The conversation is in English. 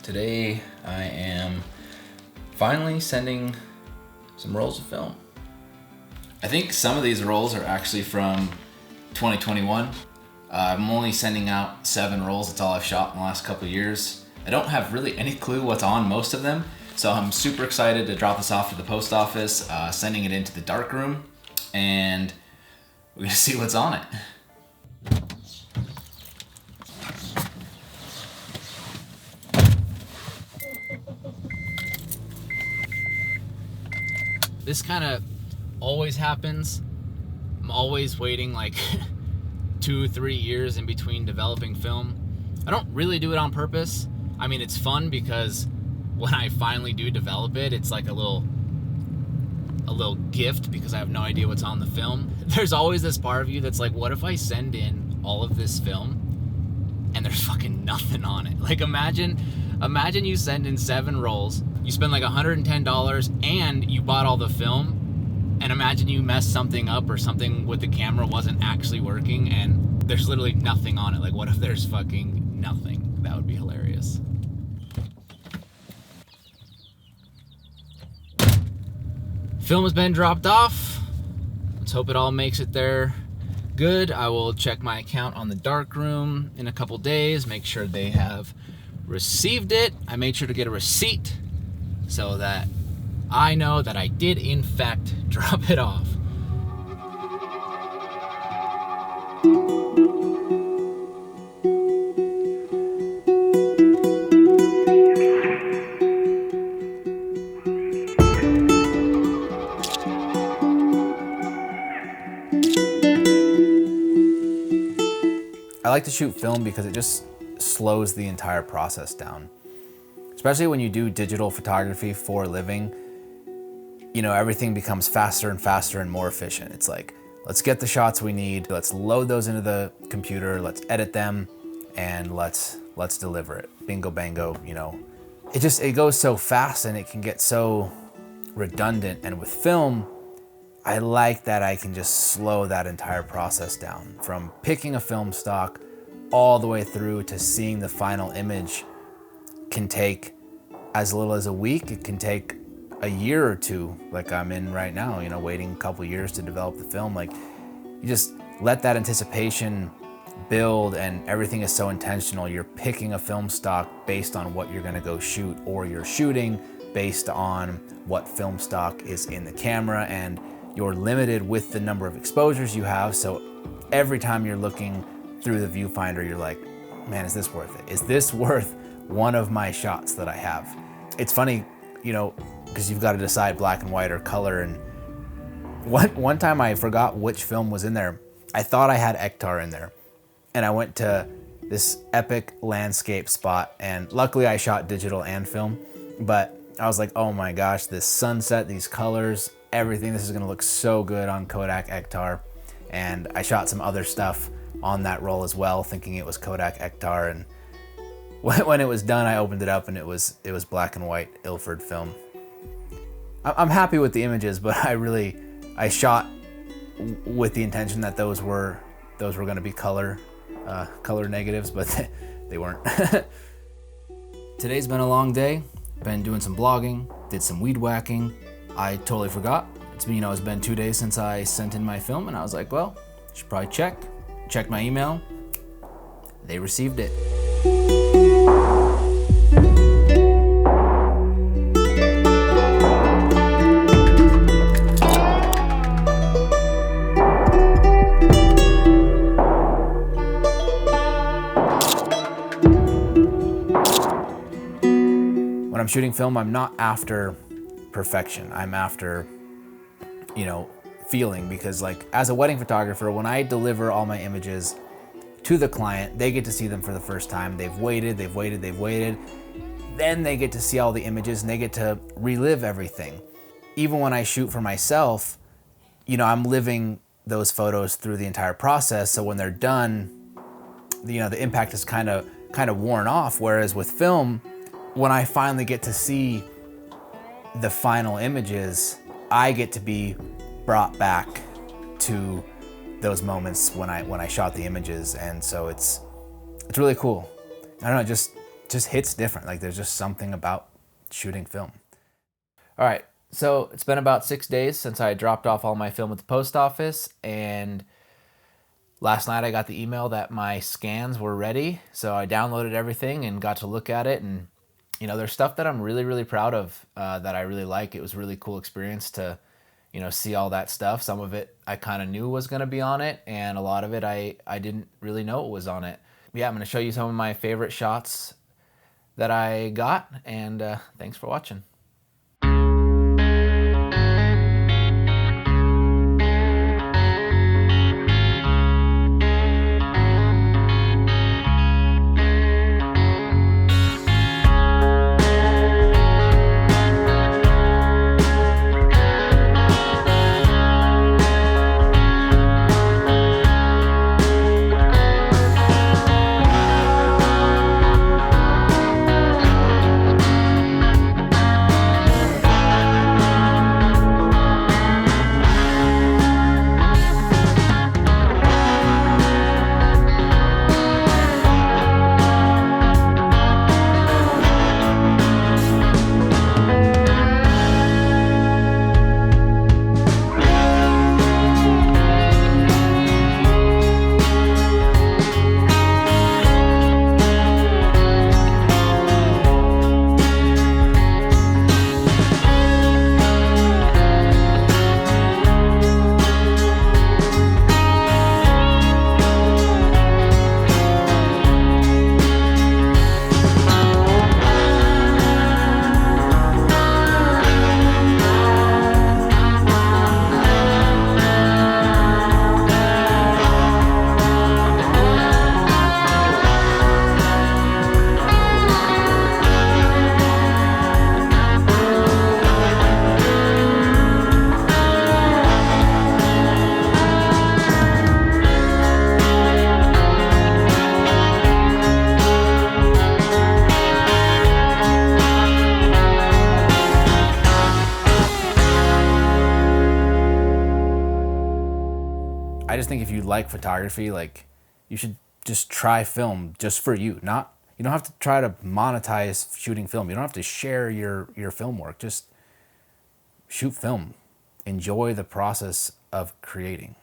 Today I am finally sending some rolls of film. I think some of these rolls are actually from 2021. I'm only sending out 7 rolls. That's all I've shot in the last couple of years. I don't have really any clue what's on most of them, so I'm super excited to drop this off to the post office, sending it into the darkroom, and we're gonna see what's on it. This kind of always happens. I'm always waiting like 2-3 years in between developing film. I don't really do it on purpose. I mean, it's fun because when I finally do develop it, it's like a little gift because I have no idea what's on the film. There's always this part of you that's like, what if I send in all of this film and there's fucking nothing on it? Like imagine you send in 7 rolls, you spend like $110 and you bought all the film, and imagine you messed something up or something with the camera wasn't actually working and there's literally nothing on it. Like what if there's fucking nothing? That would be hilarious. Film has been dropped off. Let's hope it all makes it there good. I will check my account on the darkroom in a couple days, make sure they have received it. I made sure to get a receipt so that I know that I did in fact drop it off. I like to shoot film because it just slows the entire process down. Especially when you do digital photography for a living, you know, everything becomes faster and faster and more efficient. It's like, let's get the shots we need, let's load those into the computer, let's edit them, and let's deliver it. Bingo bango, you know. It goes so fast and it can get so redundant. And with film, I like that I can just slow that entire process down. From picking a film stock all the way through to seeing the final image can take as little as a week. It can take a year or 2, like I'm in right now, you know, waiting a couple years to develop the film. Like, you just let that anticipation build and everything is so intentional. You're picking a film stock based on what you're gonna go shoot, or you're shooting based on what film stock is in the camera, and you're limited with the number of exposures you have. So every time you're looking through the viewfinder, you're like, man, is this worth it? Is this worth one of my shots that I have? It's funny, you know, because you've got to decide black and white or color. And one time I forgot which film was in there. I thought I had Ektar in there. And I went to this epic landscape spot, and luckily I shot digital and film, but I was like, oh my gosh, this sunset, these colors, everything, this is gonna look so good on Kodak Ektar. And I shot some other stuff on that roll as well, thinking it was Kodak Ektar. And when it was done, I opened it up and it was black and white Ilford film. I'm happy with the images, but I shot with the intention that those were gonna be color negatives, but they weren't. Today's been a long day. Been doing some blogging, did some weed whacking. I totally forgot. It's been 2 days since I sent in my film, and I was like, well, should probably check my email. They received it. When I'm shooting film, I'm not after perfection. I'm after, feeling, because like as a wedding photographer, when I deliver all my images to the client, they get to see them for the first time. They've waited. Then they get to see all the images and they get to relive everything. Even when I shoot for myself, I'm living those photos through the entire process. So when they're done, the impact is kind of worn off. Whereas with film, when I finally get to see the final images, I get to be brought back to those moments when I shot the images, and so it's really cool. I don't know, it just hits different. Like there's just something about shooting film. All right, so it's been about 6 days since I dropped off all my film at the post office, and last night I got the email that my scans were ready. So I downloaded everything and got to look at it, and you know, there's stuff that I'm really, really proud of, that I really like. It was a really cool experience to, you know, see all that stuff. Some of it I kind of knew was going to be on it, and a lot of it I didn't really know it was on it. Yeah, I'm going to show you some of my favorite shots that I got, and thanks for watching. I just think if you like photography, like you should just try film just for you. You don't have to try to monetize shooting film. You don't have to share your film work. Just shoot film. Enjoy the process of creating.